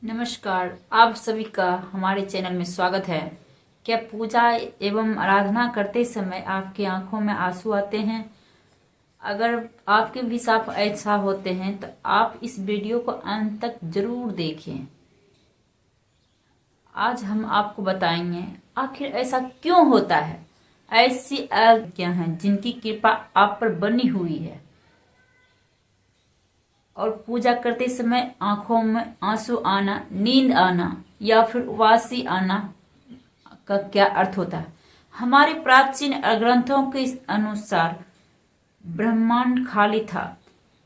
नमस्कार, आप सभी का हमारे चैनल में स्वागत है। क्या पूजा एवं आराधना करते समय आपकी आंखों में आंसू आते हैं? अगर आपके भी साथ ऐसा होते हैं तो आप इस वीडियो को अंत तक जरूर देखें। आज हम आपको बताएंगे आखिर ऐसा क्यों होता है। ऐसी क्या हैं जिनकी कृपा आप पर बनी हुई है और पूजा करते समय आंखों में आंसू आना, नींद आना या फिर उबासी आना का क्या अर्थ होता है। हमारे प्राचीन ग्रंथों के अनुसार ब्रह्मांड खाली था,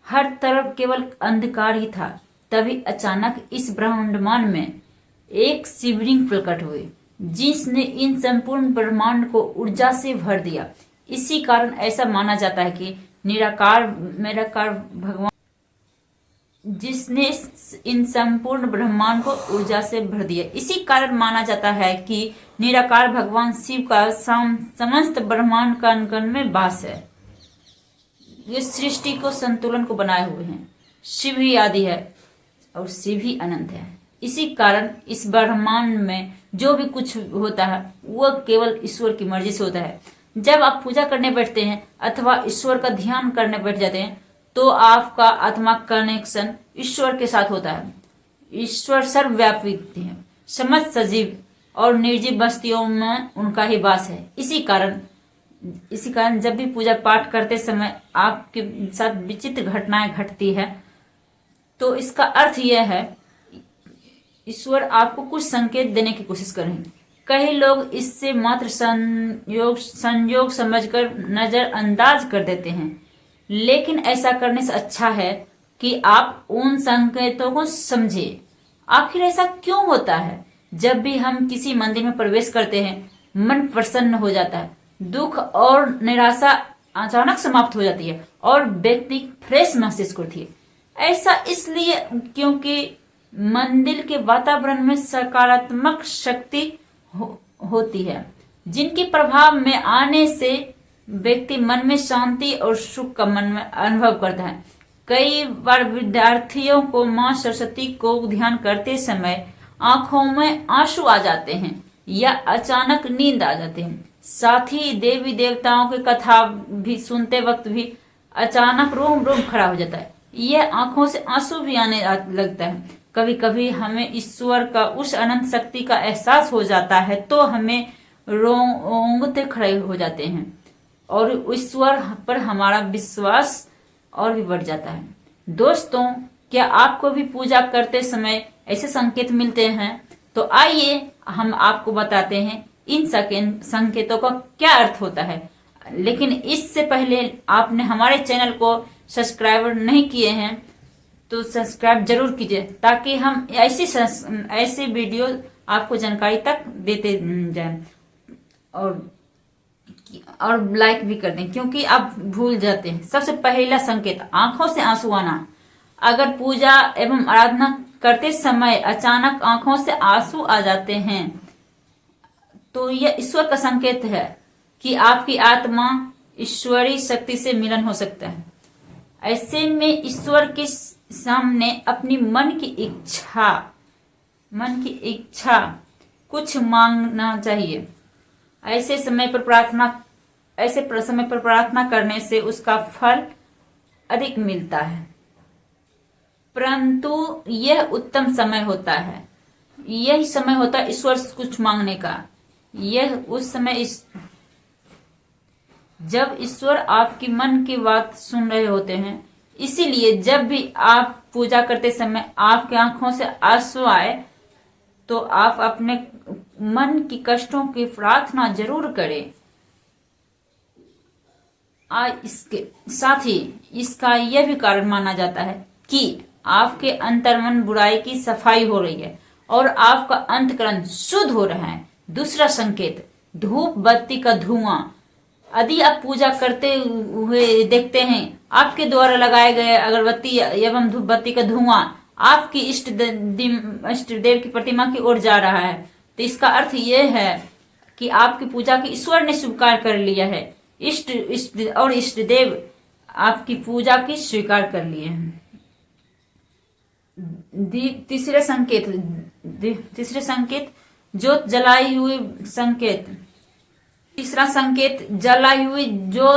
हर तरफ केवल अंधकार ही था। तभी अचानक इस ब्रह्मांड में एक शिवलिंग प्रकट हुई जिसने इन संपूर्ण ब्रह्मांड को ऊर्जा से भर दिया। इसी कारण ऐसा माना जाता है कि निराकार भगवान जिसने इन संपूर्ण ब्रह्मांड को ऊर्जा से भर दिया। इसी कारण माना जाता है कि निराकार भगवान शिव का समस्त ब्रह्मांड का अंगन में वास है। ये सृष्टि को संतुलन को बनाए हुए हैं। शिव ही आदि है और शिव ही अनंत है। इसी कारण इस ब्रह्मांड में जो भी कुछ होता है वह केवल ईश्वर की मर्जी से होता है। जब आप पूजा करने बैठते हैं अथवा ईश्वर का ध्यान करने बैठ जाते हैं तो आपका आत्मा कनेक्शन ईश्वर के साथ होता है। ईश्वर सर्वव्यापी है, समस्त सजीव और निर्जीव बस्तियों में उनका ही वास है। इसी कारण जब भी पूजा पाठ करते समय आपके साथ विचित्र घटनाएं घटती है तो इसका अर्थ यह है ईश्वर आपको कुछ संकेत देने की कोशिश करेंगे। कई लोग इससे मात्र संयोग समझकर नजरअंदाज कर देते हैं, लेकिन ऐसा करने से अच्छा है कि आप उन संकेतों को समझें। आखिर ऐसा क्यों होता है? जब भी हम किसी मंदिर में प्रवेश करते हैं मन प्रसन्न हो जाता है, दुख और निराशा अचानक समाप्त हो जाती है और व्यक्ति फ्रेश महसूस करती है। ऐसा इसलिए क्योंकि मंदिर के वातावरण में सकारात्मक शक्ति होती है, जिनके प्रभाव में आने से व्यक्ति मन में शांति और सुख का मन में अनुभव करता है। कई बार विद्यार्थियों को मां सरस्वती को ध्यान करते समय आंखों में आंसू आ जाते हैं या अचानक नींद आ जाते हैं। साथ ही देवी देवताओं की कथा भी सुनते वक्त भी अचानक रोम रोम खड़ा हो जाता है। यह आंखों से आंसू भी आने लगता है। कभी कभी हमें ईश्वर का उस अनंत शक्ति का एहसास हो जाता है तो हमें रोंगटे खड़े हो जाते हैं और ईश्वर पर हमारा विश्वास और भी बढ़ जाता है। दोस्तों, क्या आपको भी पूजा करते समय ऐसे संकेत मिलते हैं? तो आइए हम आपको बताते हैं इन संकेतों का क्या अर्थ होता है। लेकिन इससे पहले आपने हमारे चैनल को सब्सक्राइब नहीं किए हैं तो सब्सक्राइब जरूर कीजिए ताकि हम ऐसी वीडियो आपको जानकारी तक देते जाएं और लाइक भी कर दें, क्योंकि आप भूल जाते हैं। सबसे पहला संकेत आंखों से आंसू आना। अगर पूजा एवं आराधना करते समय अचानक आंखों से आंसू आ जाते हैं तो यह ईश्वर का संकेत है कि आपकी आत्मा ईश्वरीय शक्ति से मिलन हो सकता है। ऐसे में ईश्वर के सामने अपनी मन की इच्छा कुछ मांगना चाहिए। ऐसे समय पर प्रार्थना करने से उसका फल अधिक मिलता है, परंतु यह उत्तम समय होता है। यही समय होता है ईश्वर से कुछ मांगने का। यह उस समय जब ईश्वर आपकी मन की बात सुन रहे होते हैं। इसीलिए जब भी आप पूजा करते समय आपकी आंखों से आंसू आए तो आप अपने मन की कष्टों की प्रार्थना जरूर करें। इसके साथ ही इसका यह भी कारण माना जाता है कि आपके अंतर्मन बुराई की सफाई हो रही है और आपका अंतःकरण शुद्ध हो रहा है। दूसरा संकेत धूप बत्ती का धुआं। यदि आप पूजा करते हुए देखते हैं आपके द्वारा लगाए गए अगरबत्ती एवं धूप बत्ती का धुआं आपकी इष्ट देव की प्रतिमा की ओर जा रहा है तो इसका अर्थ यह है कि आपकी पूजा की ईश्वर ने स्वीकार कर लिया है। इष्ट देव आपकी पूजा की स्वीकार कर लिए हैं। तीसरे संकेत जोत जलाई हुई संकेत। तीसरा संकेत जलाई हुई जो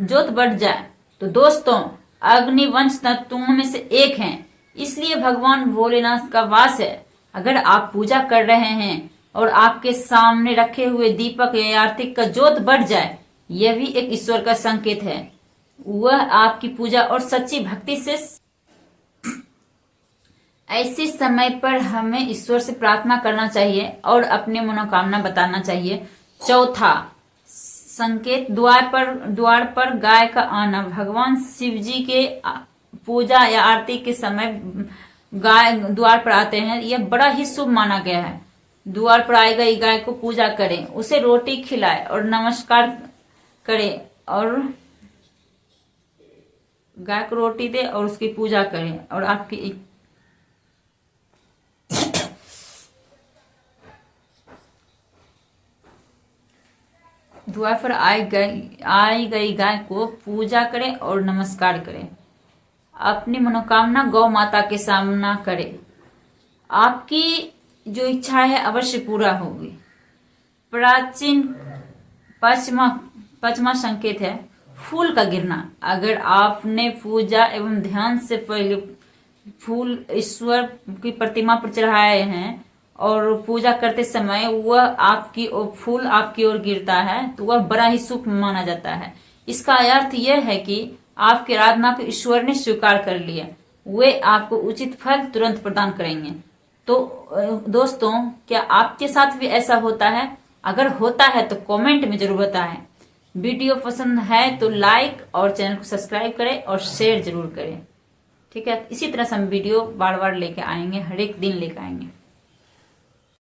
जोत बढ़ जाए। तो दोस्तों, अग्निवंश तत्वों में से एक है, इसलिए भगवान भोलेनाथ का वास है। अगर आप पूजा कर रहे हैं और आपके सामने रखे हुए दीपक या आरती का जोत बढ़ जाए, यह भी एक ईश्वर का संकेत है। वह आपकी पूजा और सच्ची भक्ति से। ऐसे समय पर हमें ईश्वर से प्रार्थना करना चाहिए और अपनी मनोकामना बताना चाहिए। चौथा संकेत द्वार पर गाय का आना। भगवान शिव जी के पूजा या आरती के समय गाय द्वार पर आते हैं, यह बड़ा ही शुभ माना गया है। द्वार पर आई गई गाय को पूजा करें, उसे रोटी खिलाएं और नमस्कार करें, और गाय को रोटी दे और उसकी पूजा करें, और आपकी द्वार पर आई गई गाय को पूजा करें और नमस्कार करें। अपनी मनोकामना गौ माता के सामना करें। आपकी जो इच्छा है अवश्य पूरा होगी। प्राचीन पांचवा संकेत है फूल का गिरना। अगर आपने पूजा एवं ध्यान से पहले फूल ईश्वर की प्रतिमा पर चढ़ाए हैं और पूजा करते समय वह फूल आपकी ओर गिरता है, तो वह बड़ा ही शुभ माना जाता है। इसका अर्थ यह है कि आपकी आराधना को ईश्वर ने स्वीकार कर लिया, वे आपको उचित फल तुरंत प्रदान करेंगे। तो दोस्तों, क्या आपके साथ भी ऐसा होता है? अगर होता है तो कमेंट में जरूर बताएं। वीडियो पसंद है तो लाइक और चैनल को सब्सक्राइब करें और शेयर जरूर करें। ठीक है, इसी तरह से हम वीडियो बार बार लेके आएंगे, हर एक दिन लेके आएंगे।